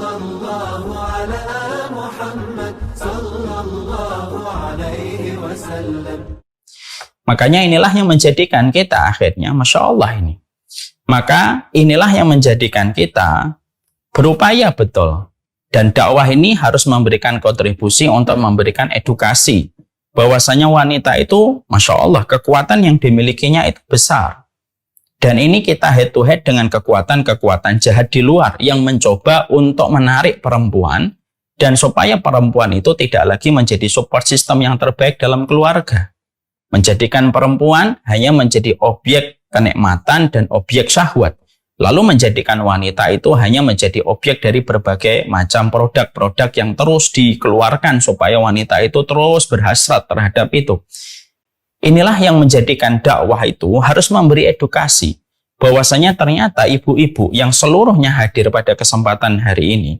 Sallallahu ala Muhammad sallallahu alaihi wasallam. Makanya inilah yang menjadikan kita akhirnya, Masya Allah ini. Maka inilah yang menjadikan kita berupaya betul. Dan dakwah ini harus memberikan kontribusi untuk memberikan edukasi. Bahwasanya wanita itu, Masya Allah, kekuatan yang dimilikinya itu besar. Dan ini kita head to head dengan kekuatan-kekuatan jahat di luar yang mencoba untuk menarik perempuan dan supaya perempuan itu tidak lagi menjadi support system yang terbaik dalam keluarga. Menjadikan perempuan hanya menjadi objek kenikmatan dan objek syahwat. Lalu menjadikan wanita itu hanya menjadi objek dari berbagai macam produk-produk yang terus dikeluarkan supaya wanita itu terus berhasrat terhadap itu. Inilah yang menjadikan dakwah itu harus memberi edukasi. Bahwasanya ternyata ibu-ibu yang seluruhnya hadir pada kesempatan hari ini,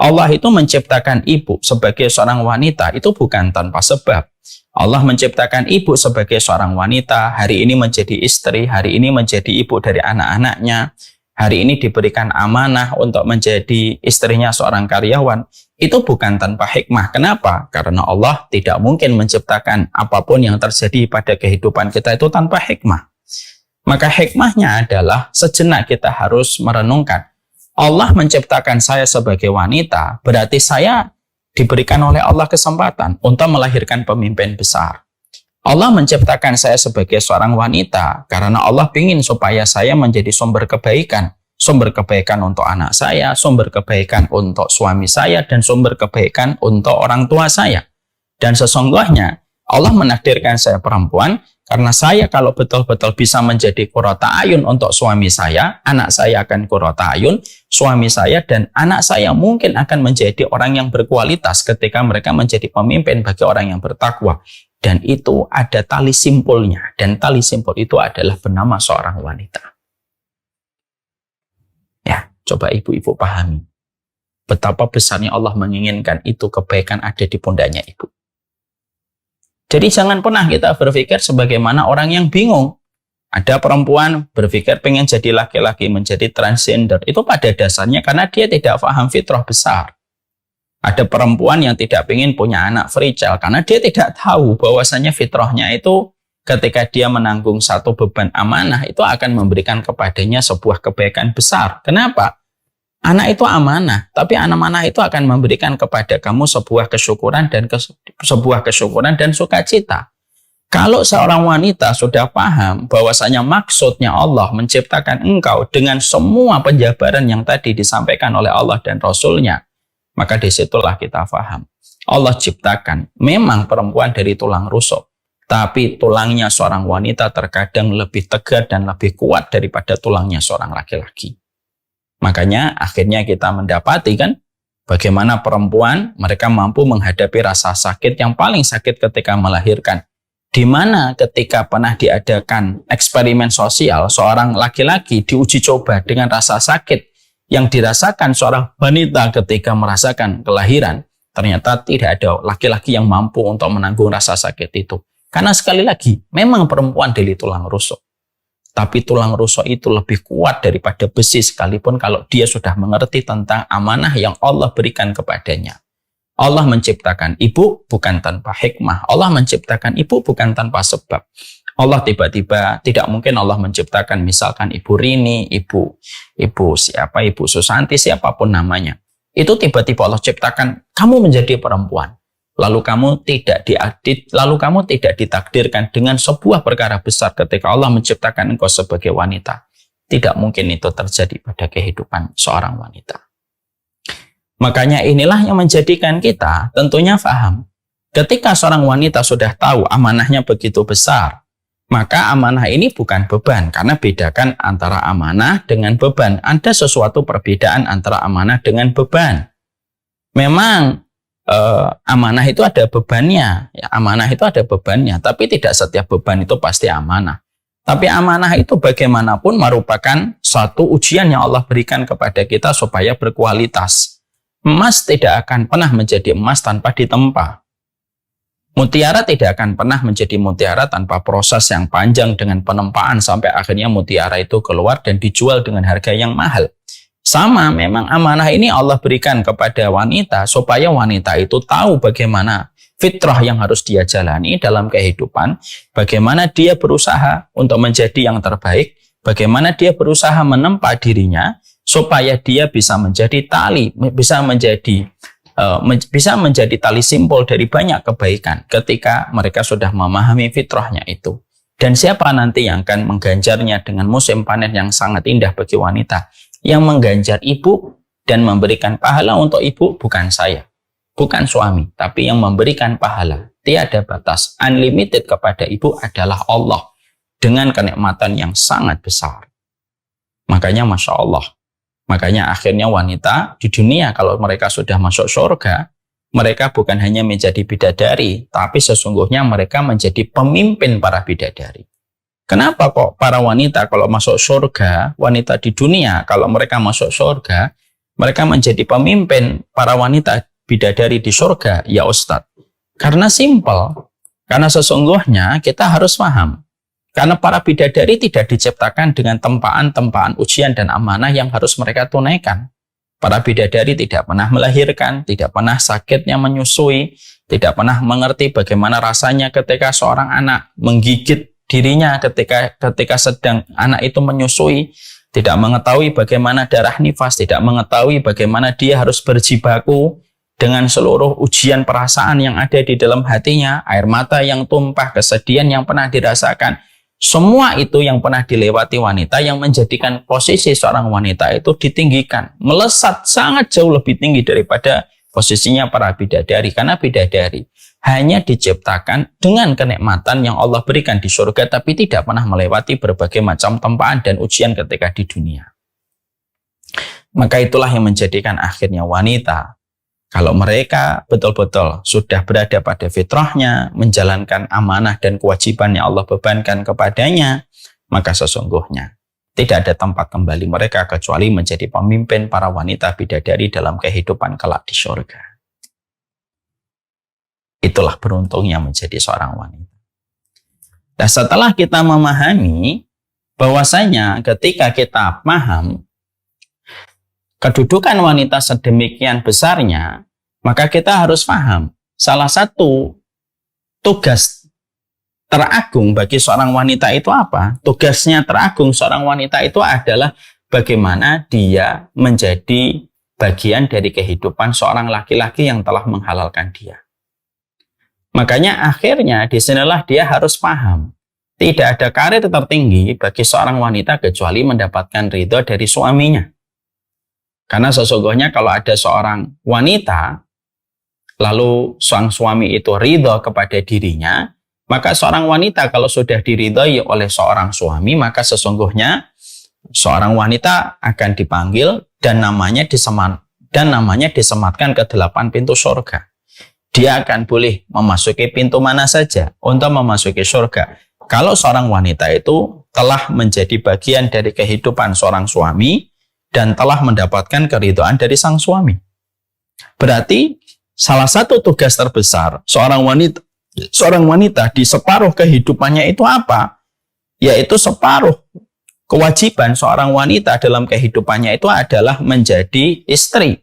Allah itu menciptakan ibu sebagai seorang wanita itu bukan tanpa sebab. Allah menciptakan ibu sebagai seorang wanita, hari ini menjadi istri, hari ini menjadi ibu dari anak-anaknya, hari ini diberikan amanah untuk menjadi istrinya seorang karyawan. Itu bukan tanpa hikmah. Kenapa? Karena Allah tidak mungkin menciptakan apapun yang terjadi pada kehidupan kita itu tanpa hikmah. Maka hikmahnya adalah sejenak kita harus merenungkan. Allah menciptakan saya sebagai wanita, berarti saya diberikan oleh Allah kesempatan untuk melahirkan pemimpin besar. Allah menciptakan saya sebagai seorang wanita karena Allah ingin supaya saya menjadi sumber kebaikan. Sumber kebaikan untuk anak saya, sumber kebaikan untuk suami saya, dan sumber kebaikan untuk orang tua saya. Dan sesungguhnya Allah menakdirkan saya perempuan karena saya kalau betul-betul bisa menjadi qurrata ayun untuk suami saya, anak saya akan qurrata ayun, suami saya dan anak saya mungkin akan menjadi orang yang berkualitas ketika mereka menjadi pemimpin bagi orang yang bertakwa. Dan itu ada tali simpulnya, dan tali simpul itu adalah bernama seorang wanita. Ya, coba ibu-ibu pahami betapa besarnya Allah menginginkan itu kebaikan ada di pundaknya ibu. Jadi jangan pernah kita berpikir sebagaimana orang yang bingung. Ada perempuan berpikir pengen jadi laki-laki, menjadi transgender. Itu pada dasarnya karena dia tidak paham fitrah besar. Ada perempuan yang tidak pengen punya anak free child karena dia tidak tahu bahwasanya fitrahnya itu ketika dia menanggung satu beban amanah itu akan memberikan kepadanya sebuah kebaikan besar. Kenapa? Anak itu amanah, tapi amanah itu akan memberikan kepada kamu sebuah kesyukuran dan sukacita. Kalau seorang wanita sudah paham bahwasanya maksudnya Allah menciptakan engkau dengan semua penjabaran yang tadi disampaikan oleh Allah dan Rasul-Nya, maka disitulah kita paham. Allah ciptakan memang perempuan dari tulang rusuk, tapi tulangnya seorang wanita terkadang lebih tegar dan lebih kuat daripada tulangnya seorang laki-laki. Makanya akhirnya kita mendapati kan bagaimana perempuan mereka mampu menghadapi rasa sakit yang paling sakit ketika melahirkan. Di mana ketika pernah diadakan eksperimen sosial, seorang laki-laki diuji coba dengan rasa sakit yang dirasakan seorang wanita ketika merasakan kelahiran, ternyata tidak ada laki-laki yang mampu untuk menanggung rasa sakit itu. Karena sekali lagi, memang perempuan dari tulang rusuk. Tapi tulang rusuk itu lebih kuat daripada besi sekalipun kalau dia sudah mengerti tentang amanah yang Allah berikan kepadanya. Allah menciptakan ibu bukan tanpa hikmah. Allah menciptakan ibu bukan tanpa sebab. Allah tiba-tiba tidak mungkin Allah menciptakan misalkan Ibu Rini, Ibu Susanti, siapapun namanya. Itu tiba-tiba Allah ciptakan kamu menjadi perempuan. Lalu kamu tidak ditakdirkan dengan sebuah perkara besar ketika Allah menciptakan engkau sebagai wanita. Tidak mungkin itu terjadi pada kehidupan seorang wanita. Makanya inilah yang menjadikan kita tentunya paham. Ketika seorang wanita sudah tahu amanahnya begitu besar, maka amanah ini bukan beban. Karena bedakan antara amanah dengan beban. Ada sesuatu perbedaan antara amanah dengan beban. Memang amanah itu ada bebannya, ya, amanah itu ada bebannya, tapi tidak setiap beban itu pasti amanah. Tapi amanah itu bagaimanapun merupakan suatu ujian yang Allah berikan kepada kita supaya berkualitas. Emas tidak akan pernah menjadi emas tanpa ditempa. Mutiara tidak akan pernah menjadi mutiara tanpa proses yang panjang dengan penempaan sampai akhirnya mutiara itu keluar dan dijual dengan harga yang mahal. Sama, memang amanah ini Allah berikan kepada wanita supaya wanita itu tahu bagaimana fitrah yang harus dia jalani dalam kehidupan, bagaimana dia berusaha untuk menjadi yang terbaik, bagaimana dia berusaha menempa dirinya supaya dia bisa menjadi tali, bisa menjadi tali simpul dari banyak kebaikan ketika mereka sudah memahami fitrahnya itu. Dan siapa nanti yang akan mengganjarnya dengan musim panen yang sangat indah bagi wanita? Yang mengganjar ibu dan memberikan pahala untuk ibu bukan saya, bukan suami, tapi yang memberikan pahala tiada batas, unlimited kepada ibu adalah Allah dengan kenikmatan yang sangat besar. Makanya Masya Allah, makanya akhirnya wanita di dunia kalau mereka sudah masuk surga, mereka bukan hanya menjadi bidadari, tapi sesungguhnya mereka menjadi pemimpin para bidadari. Kenapa kok para wanita kalau masuk surga, wanita di dunia kalau mereka masuk surga, mereka menjadi pemimpin para wanita bidadari di surga? Ya Ustadz, karena simpel, karena sesungguhnya kita harus paham. Karena para bidadari tidak diciptakan dengan tempaan-tempaan ujian dan amanah yang harus mereka tunaikan. Para bidadari tidak pernah melahirkan, tidak pernah sakitnya menyusui, tidak pernah mengerti bagaimana rasanya ketika seorang anak menggigit dirinya ketika sedang anak itu menyusui, tidak mengetahui bagaimana darah nifas, tidak mengetahui bagaimana dia harus berjibaku dengan seluruh ujian perasaan yang ada di dalam hatinya, air mata yang tumpah, kesedihan yang pernah dirasakan. Semua itu yang pernah dilewati wanita yang menjadikan posisi seorang wanita itu ditinggikan, melesat sangat jauh lebih tinggi daripada posisinya para bidadari. Karena bidadari hanya diciptakan dengan kenikmatan yang Allah berikan di surga, tapi tidak pernah melewati berbagai macam tempaan dan ujian ketika di dunia. Maka itulah yang menjadikan akhirnya wanita, kalau mereka betul-betul sudah berada pada fitrahnya, menjalankan amanah dan kewajiban yang Allah bebankan kepadanya, maka sesungguhnya tidak ada tempat kembali mereka kecuali menjadi pemimpin para wanita bidadari dalam kehidupan kelak di surga. Itulah beruntungnya menjadi seorang wanita. Nah, setelah kita memahami bahwasanya ketika kita paham kedudukan wanita sedemikian besarnya, maka kita harus paham salah satu tugas teragung bagi seorang wanita itu apa? Tugasnya teragung seorang wanita itu adalah bagaimana dia menjadi bagian dari kehidupan seorang laki-laki yang telah menghalalkan dia. Makanya akhirnya disinilah dia harus paham. Tidak ada karir tertinggi bagi seorang wanita kecuali mendapatkan ridho dari suaminya. Karena sesungguhnya kalau ada seorang wanita, lalu sang suami itu ridho kepada dirinya, maka seorang wanita kalau sudah diridhoi oleh seorang suami, maka sesungguhnya seorang wanita akan dipanggil dan namanya disematkan ke 8 pintu surga. Dia akan boleh memasuki pintu mana saja untuk memasuki surga. Kalau seorang wanita itu telah menjadi bagian dari kehidupan seorang suami dan telah mendapatkan keridhaan dari sang suami. Berarti salah satu tugas terbesar seorang wanita di separuh kehidupannya itu apa? Yaitu separuh kewajiban seorang wanita dalam kehidupannya itu adalah menjadi istri.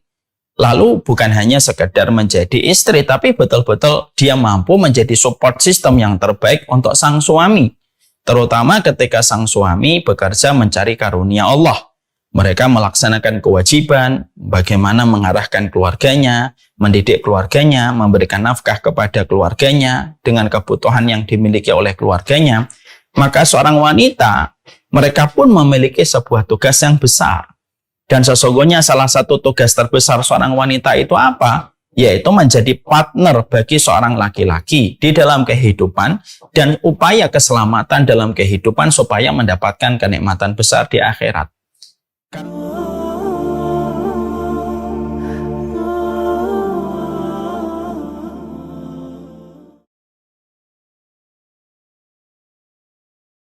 Lalu bukan hanya sekedar menjadi istri, tapi betul-betul dia mampu menjadi support system yang terbaik untuk sang suami. Terutama ketika sang suami bekerja mencari karunia Allah. Mereka melaksanakan kewajiban, bagaimana mengarahkan keluarganya, mendidik keluarganya, memberikan nafkah kepada keluarganya, dengan kebutuhan yang dimiliki oleh keluarganya. Maka seorang wanita, mereka pun memiliki sebuah tugas yang besar. Dan sesungguhnya salah satu tugas terbesar seorang wanita itu apa? Yaitu menjadi partner bagi seorang laki-laki di dalam kehidupan dan upaya keselamatan dalam kehidupan supaya mendapatkan kenikmatan besar di akhirat.